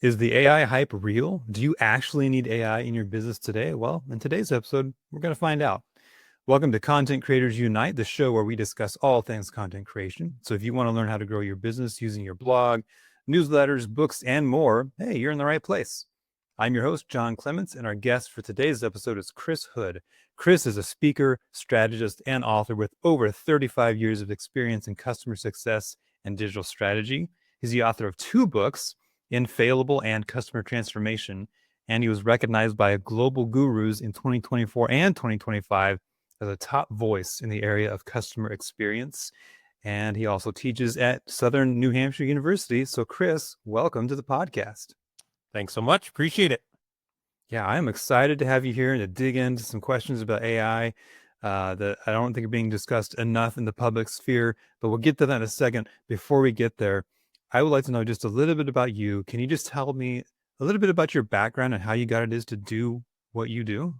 Is the AI hype real? Do you actually need AI in your business today? Well, in today's episode, we're going to find out. Welcome to Content Creators Unite, the show where we discuss all things content creation. So if you want to learn how to grow your business using your blog, newsletters, books, and more, hey, you're in the right place. I'm your host, John Clements, and our guest for today's episode is Chris Hood. Chris is a speaker, strategist, and author with over 35 years of experience in customer success and digital strategy. He's the author of 2 books, Infallible and Customer Transformation, and he was recognized by global gurus in 2024 and 2025 as a top voice in the area of customer experience. And he also teaches at Southern New Hampshire University. So, Chris, welcome to the podcast. Thanks so much. Appreciate it. Yeah, I am excited to have you here and to dig into some questions about AI that I don't think are being discussed enough in the public sphere, but we'll get to that in a second. Before we get there, I would like to know just a little bit about you. Can you just tell me a little bit about your background and how you got it is to do what you do?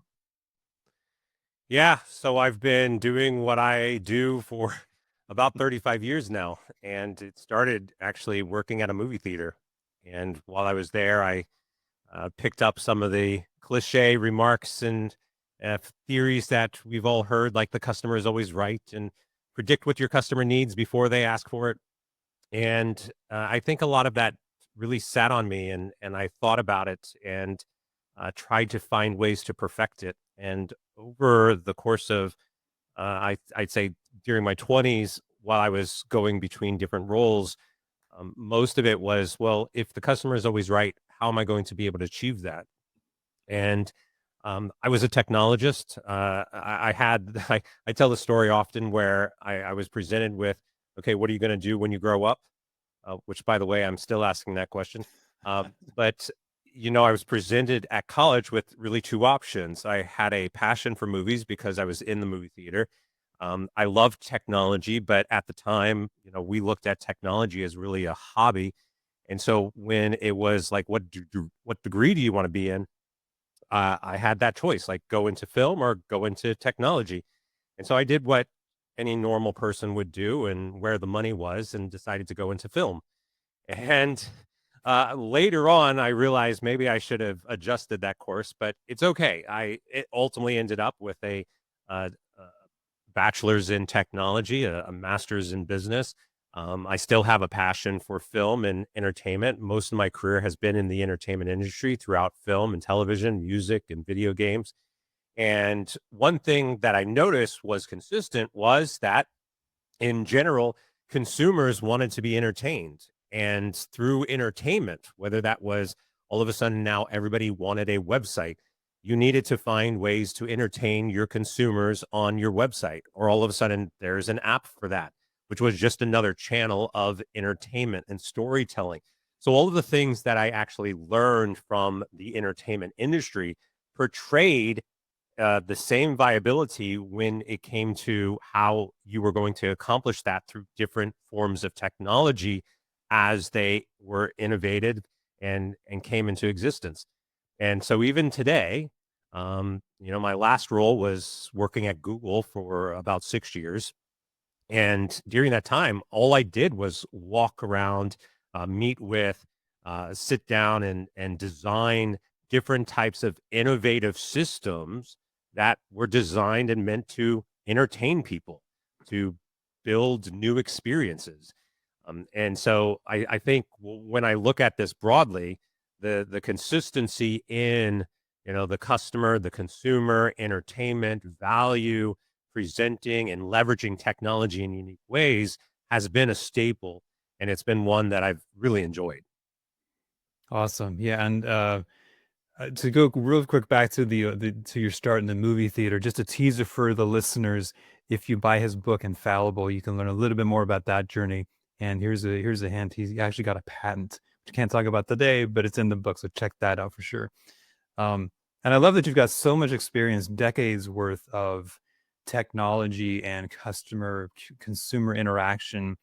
Yeah, so I've been doing what I do for about 35 years now, and it started actually working at a movie theater. And while I was there, I picked up some of the cliche remarks and theories that we've all heard, like the customer is always right and predict what your customer needs before they ask for it. And I think a lot of that really sat on me, and I thought about it and tried to find ways to perfect it. And over the course of, I'd say during my 20s, while I was going between different roles, most of it was, well, if the customer is always right, how am I going to be able to achieve that? And I was a technologist. I had, I tell the story often where I was presented with, okay, what are you going to do when you grow up? Which, by the way, I'm still asking that question. But I was presented at college with really 2 options. I had a passion for movies because I was in the movie theater. I loved technology, but at the time, we looked at technology as really a hobby. And so when it was like, what degree do you want to be in? I had that choice, like go into film or go into technology. And so I did what any normal person would do and where the money was and decided to go into film. And later on, I realized maybe I should have adjusted that course, but it's okay. It ultimately ended up with a bachelor's in technology, a master's in business. I still have a passion for film and entertainment. Most of my career has been in the entertainment industry throughout film and television, music, and video games. And one thing that I noticed was consistent was that in general, consumers wanted to be entertained. And through entertainment, whether that was all of a sudden now everybody wanted a website, you needed to find ways to entertain your consumers on your website, or all of a sudden there's an app for that, which was just another channel of entertainment and storytelling. So, all of the things that I actually learned from the entertainment industry portrayed the same viability when it came to how you were going to accomplish that through different forms of technology as they were innovated and came into existence. And so even today, my last role was working at Google for about 6 years. And during that time, all I did was walk around, meet with, sit down and design different types of innovative systems that were designed and meant to entertain people, to build new experiences. And so I think when I look at this broadly, the consistency in the customer, the consumer, entertainment, value, presenting and leveraging technology in unique ways has been a staple, and it's been one that I've really enjoyed. Awesome. Yeah. And to go real quick back to to your start in the movie theater, just a teaser for the listeners. If you buy his book Infallible, you can learn a little bit more about that journey. And here's a hint. He actually got a patent, which I can't talk about today, but it's in the book. So check that out for sure. Um, and I love that you've got so much experience, decades worth of technology and consumer interaction.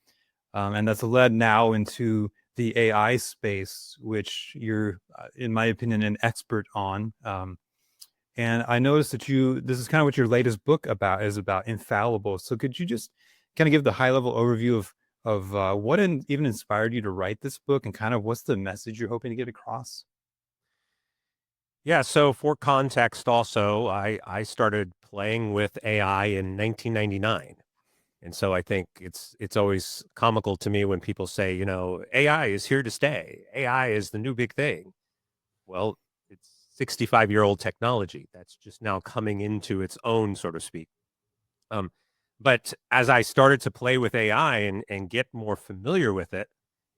And that's led now into the AI space, which you're, in my opinion, an expert on. And I noticed that this is kind of what your latest book is about, Infallible. So could you just kind of give the high level overview of of even inspired you to write this book, and kind of what's the message you're hoping to get across? Yeah, so for context also, I started playing with AI in 1999. And so I think it's always comical to me when people say, AI is here to stay. AI is the new big thing. Well, it's 65-year-old technology that's just now coming into its own, so to speak. Um, but as I started to play with AI and get more familiar with it,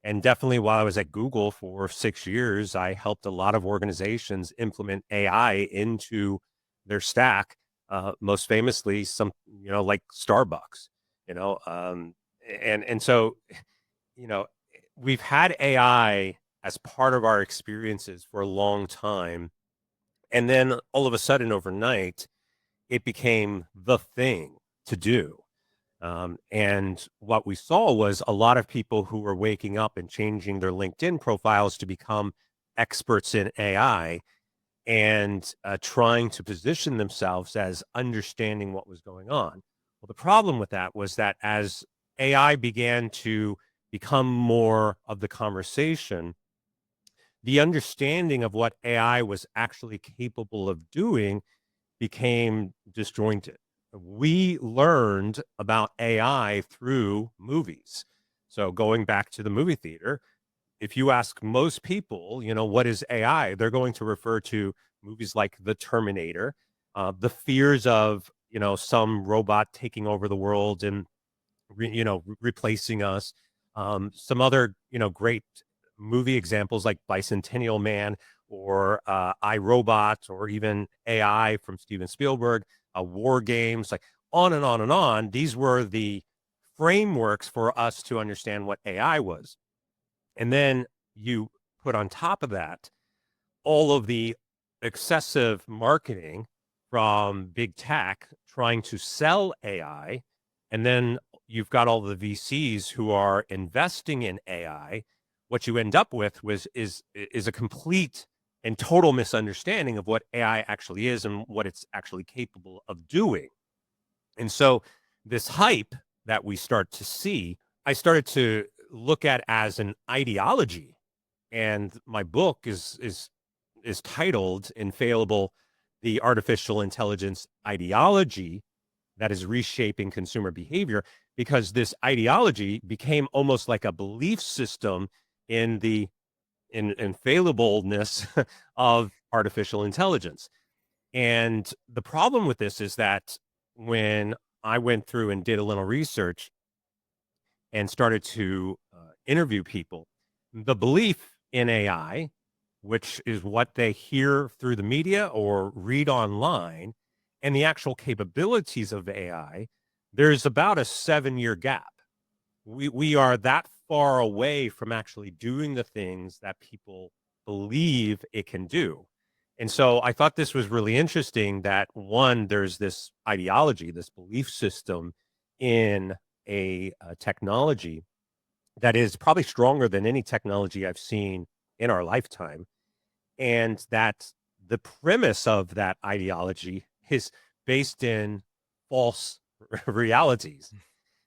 and definitely while I was at Google for 6 years, I helped a lot of organizations implement AI into their stack. Most famously, some like Starbucks, you know, um, and so you know we've had AI as part of our experiences for a long time, and then all of a sudden, overnight, it became the thing to do. And what we saw was a lot of people who were waking up and changing their LinkedIn profiles to become experts in AI and trying to position themselves as understanding what was going on. Well, the problem with that was that as AI began to become more of the conversation, the understanding of what AI was actually capable of doing became disjointed. We learned about AI through movies. So going back to the movie theater, if you ask most people, what is AI? They're going to refer to movies like The Terminator, the fears of, some robot taking over the world and replacing us. Some other, great movie examples like Bicentennial Man or iRobot or even AI from Steven Spielberg, War Games, like on and on and on. These were the frameworks for us to understand what AI was. And then you put on top of that all of the excessive marketing from big tech trying to sell AI. And then you've got all the VCs who are investing in AI. What you end up with is a complete and total misunderstanding of what AI actually is and what it's actually capable of doing. And so this hype that we start to see, I started to look at as an ideology. And my book is titled Infallible: The Artificial Intelligence Ideology That is Reshaping Consumer Behavior, because this ideology became almost like a belief system in the infallibleness of artificial intelligence. And the problem with this is that when I went through and did a little research and started to interview people, the belief in AI, which is what they hear through the media or read online, and the actual capabilities of AI, there's about a 7-year gap. We are that far away from actually doing the things that people believe it can do. And so I thought this was really interesting that one, there's this ideology, this belief system in a technology that is probably stronger than any technology I've seen in our lifetime. And that the premise of that ideology is based in false realities.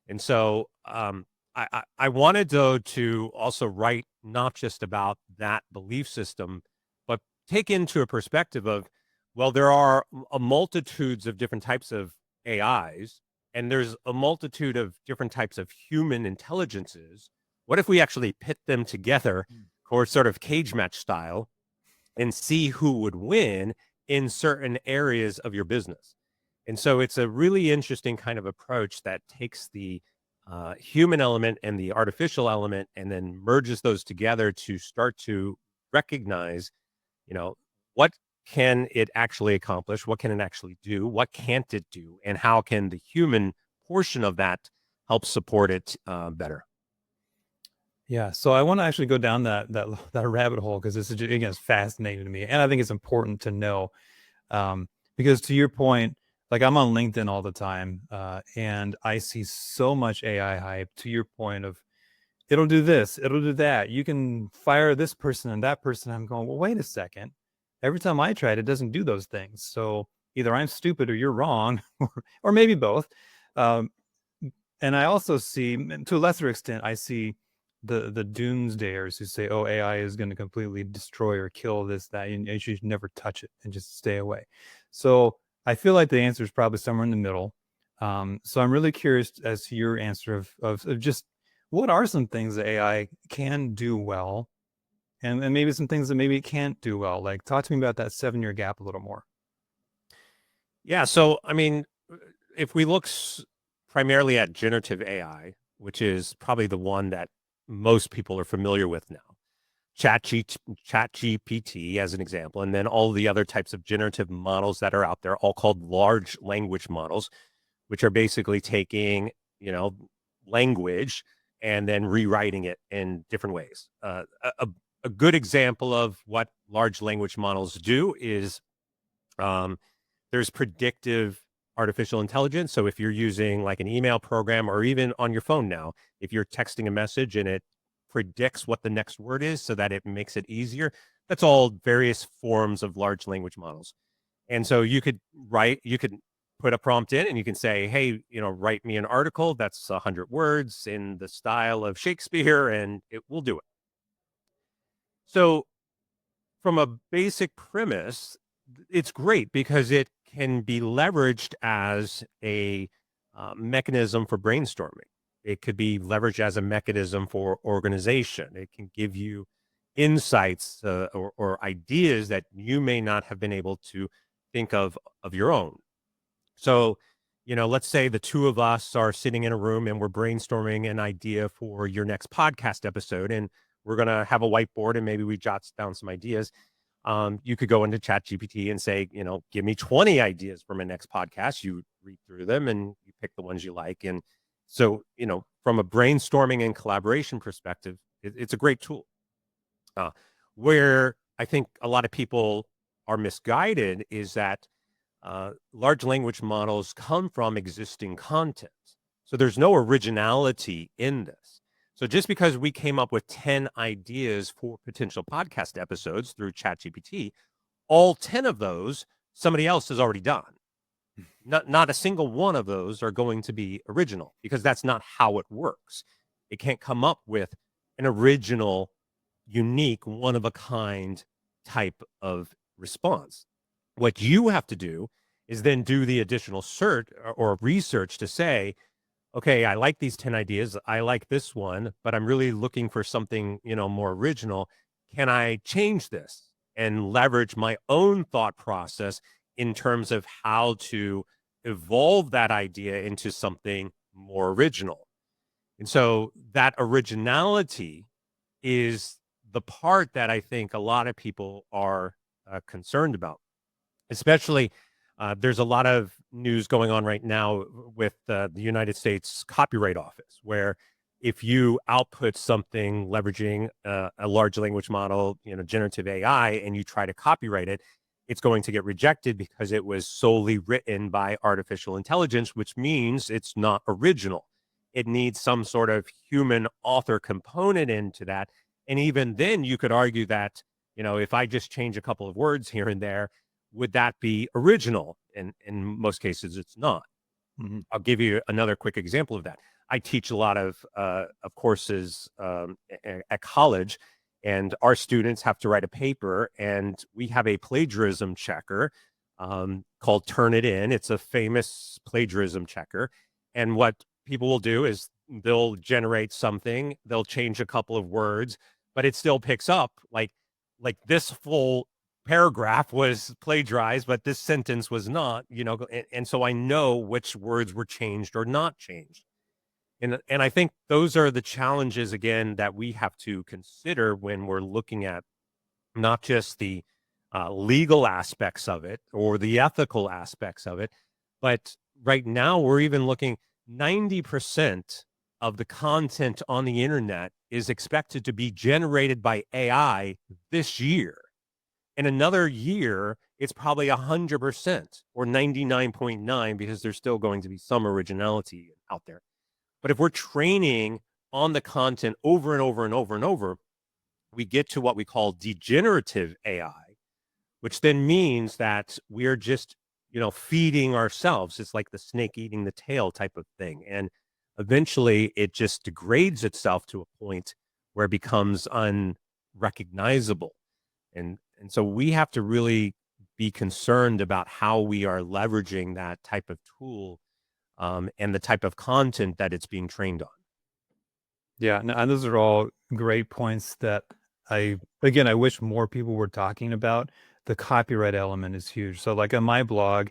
And so I wanted, though, to also write not just about that belief system, but take into a perspective of, well, there are a multitudes of different types of AIs, and there's a multitude of different types of human intelligences. What if we actually pit them together, or sort of cage match style, and see who would win in certain areas of your business? And so it's a really interesting kind of approach that takes the human element and the artificial element and then merges those together to start to recognize, you know, what can it actually accomplish? What can it actually do? What can't it do? And how can the human portion of that help support it better? Yeah, so I want to actually go down that rabbit hole because this is again is fascinating to me, and I think it's important to know, because to your point, like I'm on LinkedIn all the time, and I see so much AI hype. To your point of it'll do this, it'll do that. You can fire this person and that person. I'm going, well, wait a second. Every time I try it, it doesn't do those things. So either I'm stupid or you're wrong, or maybe both. Um, And I also see, to a lesser extent, I see the doomsdayers who say, "Oh, AI is going to completely destroy or kill this, that, and you should never touch it and just stay away." So I feel like the answer is probably somewhere in the middle. So I'm really curious as to your answer of just what are some things that AI can do well, and maybe some things that maybe it can't do well. Like, talk to me about that 7-year gap a little more. Yeah. So, I mean, if we look primarily at generative AI, which is probably the one that most people are familiar with now, ChatGPT as an example, and then all the other types of generative models that are out there, all called large language models, which are basically taking, you know, language and then rewriting it in different ways. A good example of what large language models do is um, there's predictive artificial intelligence. So if you're using like an email program or even on your phone now, if you're texting a message and it predicts what the next word is so that it makes it easier, that's all various forms of large language models. And so you could put a prompt in and you can say, hey, write me an article that's 100 words in the style of Shakespeare, and it will do it. So from a basic premise, it's great because it can be leveraged as a mechanism for brainstorming. It could be leveraged as a mechanism for organization. It can give you insights or ideas that you may not have been able to think of your own. So, let's say the two of us are sitting in a room and we're brainstorming an idea for your next podcast episode, and we're going to have a whiteboard and maybe we jot down some ideas. You could go into ChatGPT and say, give me 20 ideas for my next podcast. You read through them and you pick the ones you like. And so, from a brainstorming and collaboration perspective, it's a great tool. Uh, where I think a lot of people are misguided is that large language models come from existing content. So there's no originality in this. So just because we came up with 10 ideas for potential podcast episodes through ChatGPT, all 10 of those somebody else has already done. Not a single one of those are going to be original because that's not how it works. It can't come up with an original, unique, one of a kind type of response. What you have to do is then do the additional search or research to say, okay, I like these 10 ideas. I like this one, but I'm really looking for something, more original. Can I change this and leverage my own thought process in terms of how to evolve that idea into something more original? And so that originality is the part that I think a lot of people are concerned about, especially there's a lot of news going on right now with the United States Copyright Office, where if you output something leveraging a large language model, generative AI, and you try to copyright it, it's going to get rejected because it was solely written by artificial intelligence, which means it's not original. It needs some sort of human author component into that. And even then, you could argue that, if I just change a couple of words here and there, would that be original? And in most cases, it's not. Mm-hmm. I'll give you another quick example of that. I teach a lot of courses at college, and our students have to write a paper, and we have a plagiarism checker called Turn It In. It's a famous plagiarism checker. And what people will do is they'll generate something, they'll change a couple of words, but it still picks up like this full paragraph was plagiarized, but this sentence was not, and so I know which words were changed or not changed. And I think those are the challenges again that we have to consider when we're looking at not just the legal aspects of it or the ethical aspects of it, but right now we're even looking 90% of the content on the internet is expected to be generated by AI this year. In another year, it's probably 100% or 99.9 because there's still going to be some originality out there. But if we're training on the content over and over and over and over, we get to what we call degenerative AI, which then means that we are just, feeding ourselves. It's like the snake eating the tail type of thing. And eventually it just degrades itself to a point where it becomes unrecognizable. And so we have to really be concerned about how we are leveraging that type of tool, and the type of content that it's being trained on. Yeah, no, and those are all great points that I wish more people were talking about. The copyright element is huge. So like on my blog,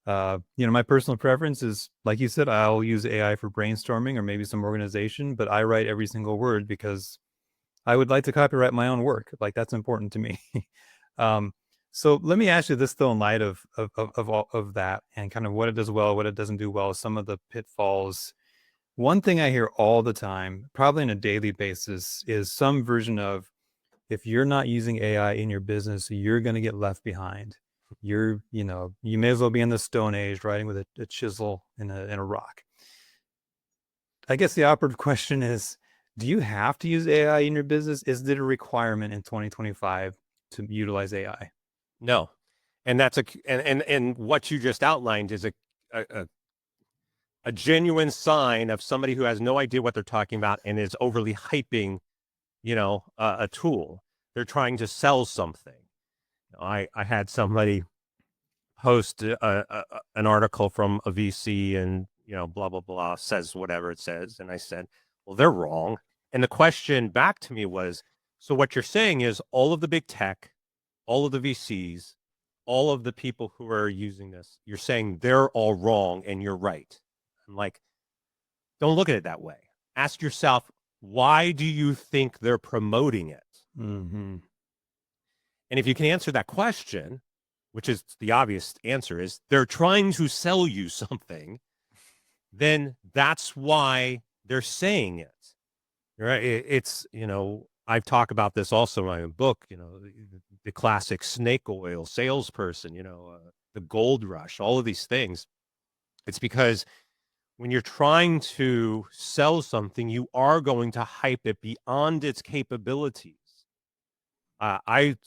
my personal preference is, like you said, I'll use AI for brainstorming or maybe some organization, but I write every single word because I would like to copyright my own work. Like that's important to me. um, so let me ask you this though, in light of all of that and kind of what it does well, what it doesn't do well, some of the pitfalls. One thing I hear all the time, probably on a daily basis, is some version of, if you're not using AI in your business, you're going to get left behind. You may as well be in the Stone Age writing with a chisel in a rock. I guess the operative question is, do you have to use AI in your business? Is it a requirement in 2025 to utilize AI? No, and that's and what you just outlined is a, a genuine sign of somebody who has no idea what they're talking about and is overly hyping, a tool. They're trying to sell something. I had somebody post an article from a VC, and blah blah blah, says whatever it says, and I said, well, they're wrong. And the question back to me was, so what you're saying is all of the big tech, all of the VCs, all of the people who are using this, you're saying they're all wrong and you're right. I'm like, don't look at it that way. Ask yourself, why do you think they're promoting it? Mm-hmm. And if you can answer that question, which is the obvious answer, is they're trying to sell you something, then that's why they're saying it. Right? It's, I've talked about this also in my book, the classic snake oil salesperson, the gold rush, all of these things. It's because when you're trying to sell something, you are going to hype it beyond its capabilities. I've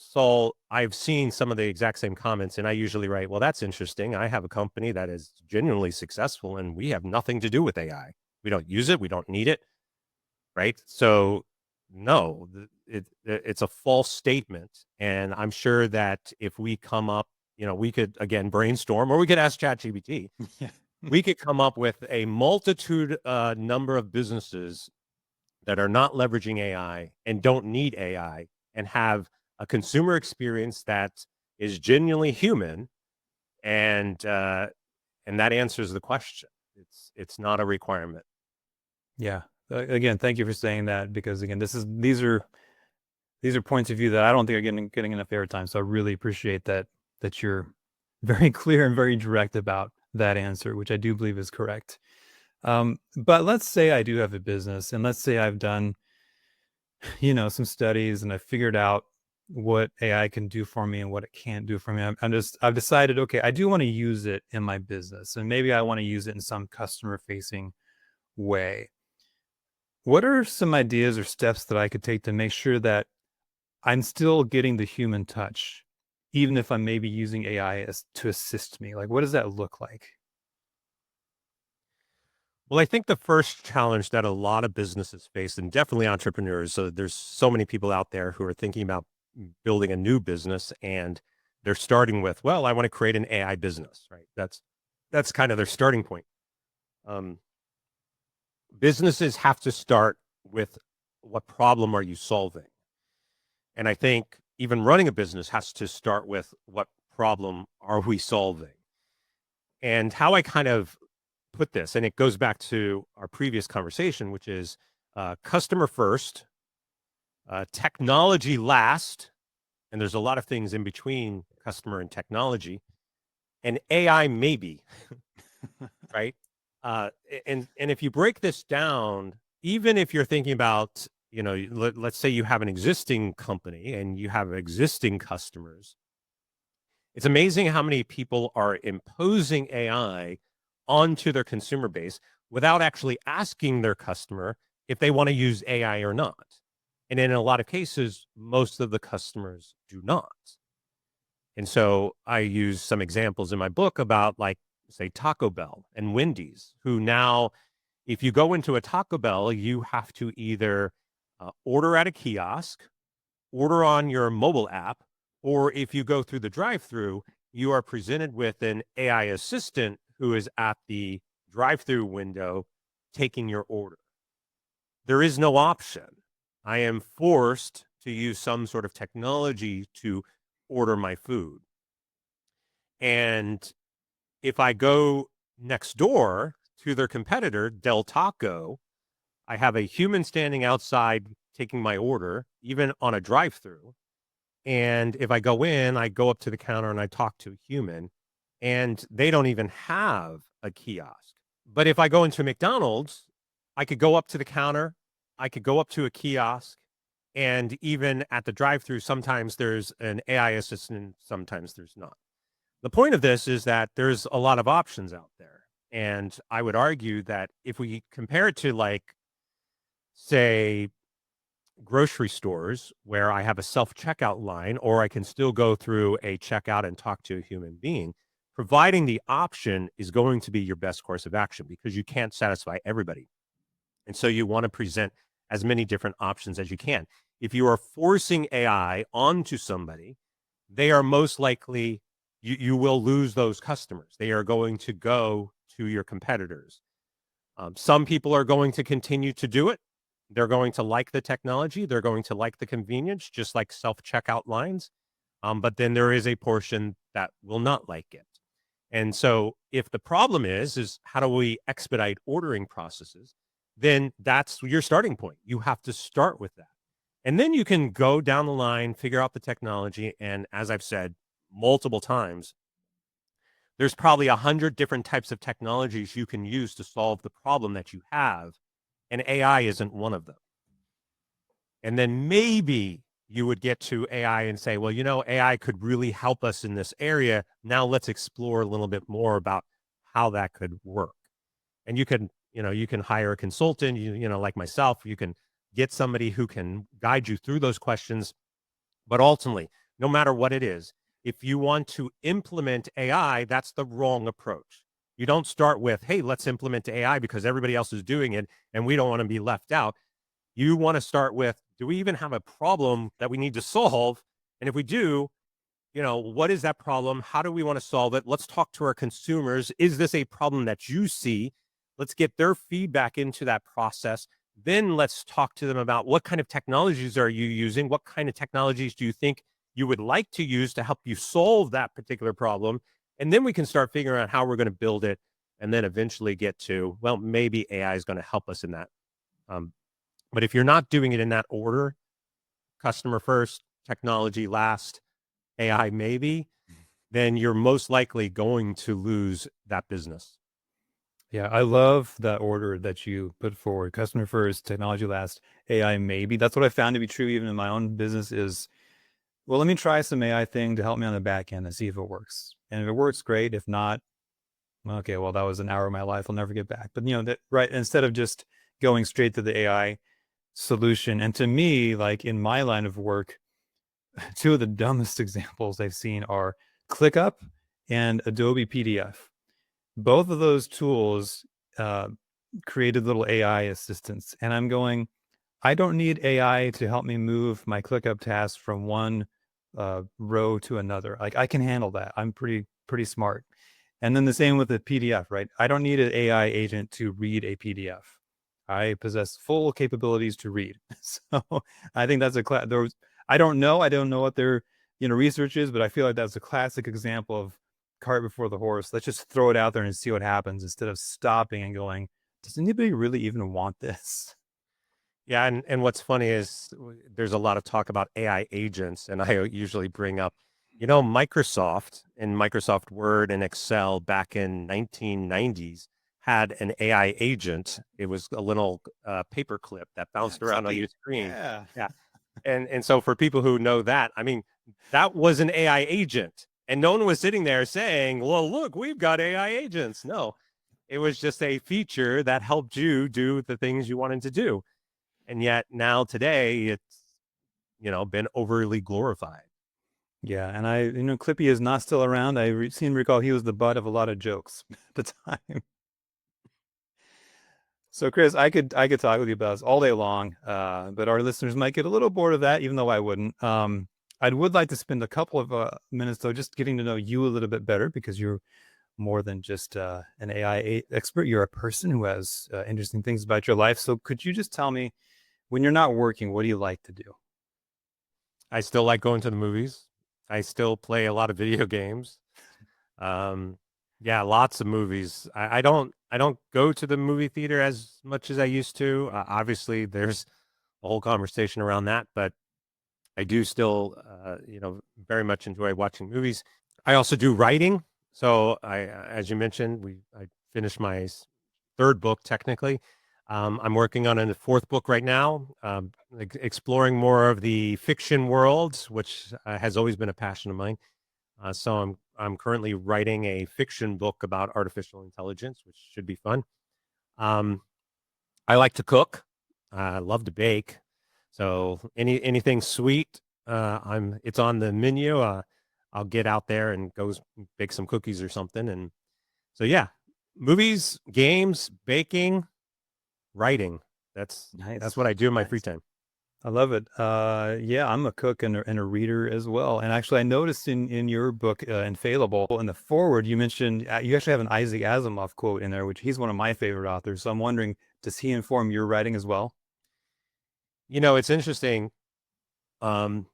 seen some of the exact same comments, and I usually write, well, that's interesting. I have a company that is genuinely successful, and we have nothing to do with AI. We don't use it. We don't need it. Right. So, no, it's a false statement. And I'm sure that if we come up, we could, again, brainstorm, or we could ask ChatGPT. Yeah. We could come up with a multitude number of businesses that are not leveraging AI and don't need AI and have a consumer experience that is genuinely human, and that answers the question. It's not a requirement. Yeah. Again, thank you for saying that, because again, these are points of view that I don't think are getting enough airtime. So I really appreciate that you're very clear and very direct about that answer, which I do believe is correct. But let's say I do have a business, and let's say I've done, some studies, and I figured out what AI can do for me and what it can't do for me. I've decided, okay, I do want to use it in my business, and maybe I want to use it in some customer facing way. What are some ideas or steps that I could take to make sure that I'm still getting the human touch, even if I'm maybe using AI to assist me? Like, what does that look like? Well, I think the first challenge that a lot of businesses face, and definitely entrepreneurs, so there's so many people out there who are thinking about building a new business, and they're starting with, well, I want to create an AI business, right? That's kind of their starting point. Um, Businesses have to start with, what problem are you solving? And I think even running a business has to start with, what problem are we solving? And how I kind of put this, and it goes back to our previous conversation, which is customer first, technology last, and there's a lot of things in between customer and technology, and AI maybe, right? And if you break this down, even if you're thinking about, let's say you have an existing company and you have existing customers, it's amazing how many people are imposing AI onto their consumer base without actually asking their customer if they want to use AI or not. And in a lot of cases, most of the customers do not. And so I use some examples in my book about, like, say, Taco Bell and Wendy's, who now, If you go into a Taco Bell, you have to either order at a kiosk, order on your mobile app, or if you go through the drive-through, you are presented with an AI assistant who is at the drive-through window taking your order. There is no option. I am forced to use some sort of technology to order my food. And if I go next door to their competitor, Del Taco, I have a human standing outside taking my order, even on a drive through. And if I go in, I go up to the counter and I talk to a human, and they don't even have a kiosk. But if I go into McDonald's, I could go up to the counter, I could go up to a kiosk, and even at the drive through, sometimes there's an AI assistant, sometimes there's not. The point of this is that there's a lot of options out there. And I would argue that if we compare it to, like, say, grocery stores where I have a self checkout line, or I can still go through a checkout and talk to a human being, providing the option is going to be your best course of action because you can't satisfy everybody. And so you want to present as many different options as you can. If you are forcing AI onto somebody, they are most likely, you will lose those customers. They are going to go to your competitors. Some people are going to continue to do it. They're going to like the technology. They're going to like the convenience, just like self checkout lines. But then there is a portion that will not like it. And so if the problem is how do we expedite ordering processes, then that's your starting point. You have to start with that. And then you can go down the line, figure out the technology. And as I've said multiple times, there's probably 100 different types of technologies you can use to solve the problem that you have. And AI isn't one of them. And then maybe you would get to AI and say, well, AI could really help us in this area. Now let's explore a little bit more about how that could work. And you can hire a consultant, like myself, you can get somebody who can guide you through those questions. But ultimately, no matter what it is, if you want to implement AI, that's the wrong approach. You don't start with, hey, let's implement AI because everybody else is doing it and we don't want to be left out. You want to start with, do we even have a problem that we need to solve? And if we do, what is that problem? How do we want to solve it? Let's talk to our consumers. Is this a problem that you see? Let's get their feedback into that process. Then let's talk to them about what kind of technologies are you using? What kind of technologies do you think you would like to use to help you solve that particular problem? And then we can start figuring out how we're going to build it and then eventually get to, well, maybe AI is going to help us in that. Um, but if you're not doing it in that order, customer first, technology last, AI maybe, then you're most likely going to lose that business. Yeah, I love that order that you put forward. Customer first, technology last, AI maybe. That's what I found to be true even in my own business is, well, let me try some AI thing to help me on the back end and see if it works. And if it works, great. If not, okay, well, that was an hour of my life I'll never get back. But that right, instead of just going straight to the AI solution. And to me, like in my line of work, two of the dumbest examples I've seen are ClickUp and Adobe PDF. Both of those tools uh, created little AI assistants. And I'm going, I don't need AI to help me move my ClickUp task from one row to another. Like I can handle that. I'm pretty smart. And then the same with the PDF, right? I don't need an AI agent to read a PDF. I possess full capabilities to read. So I think that's a class. I don't know what their research is, but I feel like that's a classic example of cart before the horse. Let's just throw it out there and see what happens instead of stopping and going, does anybody really even want this? Yeah, and what's funny is there's a lot of talk about AI agents, and I usually bring up, Microsoft and Microsoft Word and Excel back in 1990s had an AI agent. It was a little paper clip that Yeah, bounced around on Clippy. your screen. Yeah. Yeah, and so for people who know that, I mean, that was an AI agent, and no one was sitting there saying, "Well, look, we've got AI agents." No, it was just a feature that helped you do the things you wanted to do. And yet now today it's, been overly glorified. Yeah, and Clippy is not still around. I seem to recall he was the butt of a lot of jokes at the time. So Chris, I could talk with you about this all day long, but our listeners might get a little bored of that, even though I wouldn't. I would like to spend a couple of minutes though, just getting to know you a little bit better because you're more than just an AI expert. You're a person who has interesting things about your life. So could you just tell me, when you're not working, what do you like to do? I still like going to the movies. I still play a lot of video games. Um, yeah, lots of movies. I don't go to the movie theater as much as I used to. Obviously, there's a whole conversation around that, but I do still, very much enjoy watching movies. I also do writing. So as you mentioned, I finished my third book technically. I'm working on a fourth book right now, exploring more of the fiction world, which has always been a passion of mine. So I'm currently writing a fiction book about artificial intelligence, which should be fun. Um, I like to cook. I love to bake. So anything sweet, it's on the menu. I'll get out there and bake some cookies or something. And so yeah, movies, games, baking, writing. That's what Nice, I do in my free nice. time. I love it. Yeah, I'm a cook and a reader as well. And actually, I noticed in your book, Infallible, in the forward, you mentioned you actually have an Isaac Asimov quote in there, which he's one of my favorite authors. So I'm wondering, does he inform your writing as well? It's interesting. Um,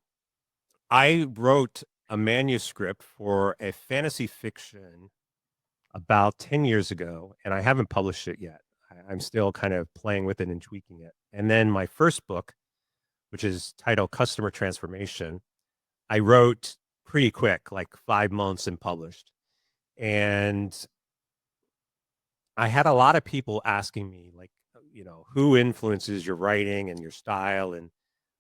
I wrote a manuscript for a fantasy fiction about 10 years ago, and I haven't published it yet. I'm still kind of playing with it and tweaking it. And then my first book, which is titled Customer Transformation, I wrote pretty quick, like 5 months and published. And I had a lot of people asking me, like, who influences your writing and your style and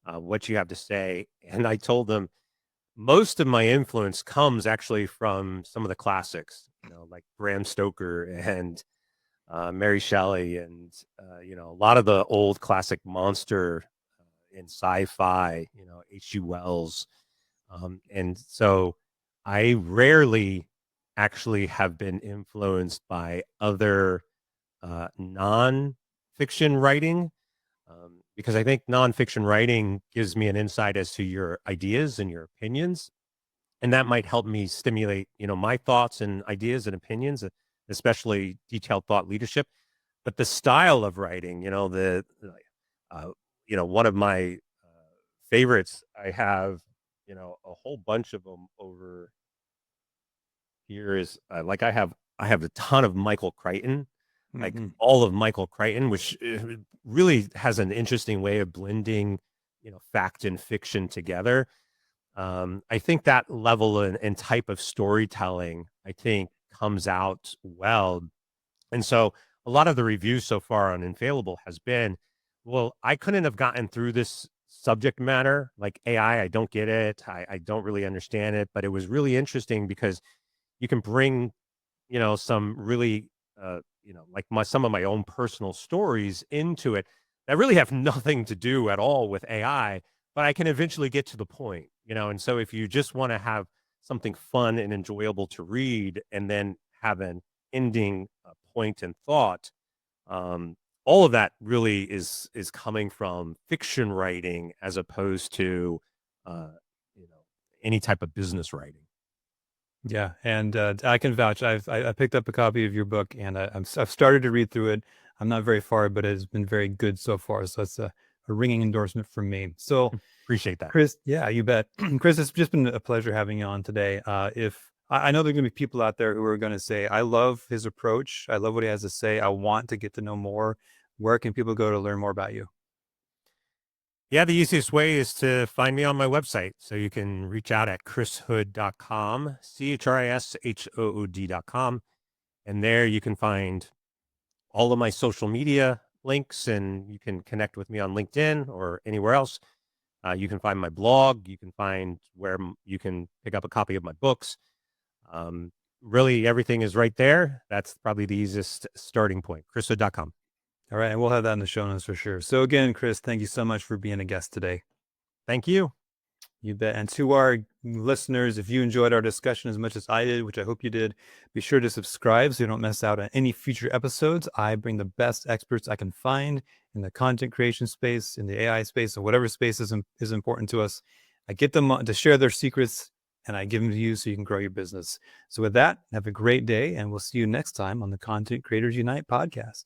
what you have to say. And I told them most of my influence comes actually from some of the classics, like Bram Stoker and Mary Shelley, and a lot of the old classic monster in sci-fi, H.G. Wells, and so I rarely actually have been influenced by other non-fiction writing, because I think nonfiction writing gives me an insight as to your ideas and your opinions, and that might help me stimulate, my thoughts and ideas and opinions, especially detailed thought leadership. But the style of writing, uh, one of my favorites, I have, a whole bunch of them over here is like I have a ton of Michael Crichton, like Hmm. all of Michael Crichton, which really has an interesting way of blending, fact and fiction together. I think that level and type of storytelling, I think, comes out well. And so a lot of the reviews so far on Infallible has been, well, I couldn't have gotten through this subject matter like AI. I don't get it. I don't really understand it, but it was really interesting because you can bring, some really, like some of my own personal stories into it that really have nothing to do at all with AI, but I can eventually get to the point, and so if you just want to have something fun and enjoyable to read and then have an ending point and thought, um, all of that really is coming from fiction writing as opposed to, uh, you know, any type of business writing. Yeah, and I can vouch. I picked up a copy of your book, and I've started to read through it. I'm not very far, but it has been very good so far. So it's a ringing endorsement from me. So, Appreciate that. Chris, yeah, you bet. Chris, it's just been a pleasure having you on today. If I know there are going to be people out there who are going to say, I love his approach. I love what he has to say. I want to get to know more. Where can people go to learn more about you? Yeah, the easiest way is to find me on my website. So you can reach out at chrishood.com, CHRISHOOD.com. And there you can find all of my social media links, and you can connect with me on LinkedIn or anywhere else. You can find my blog. You can find where you can pick up a copy of my books. Um, Really, everything is right there. That's probably the easiest starting point, chrishood.com. All right, and we'll have that in the show notes for sure. So again, Chris, thank you so much for being a guest today. Thank you. You bet. And to our listeners, if you enjoyed our discussion as much as I did, which I hope you did, be sure to subscribe so you don't miss out on any future episodes. I bring the best experts I can find in the content creation space, in the AI space, or whatever space is important to us. I get them to share their secrets, and I give them to you so you can grow your business. So with that, have a great day, and we'll see you next time on the Content Creators Unite podcast.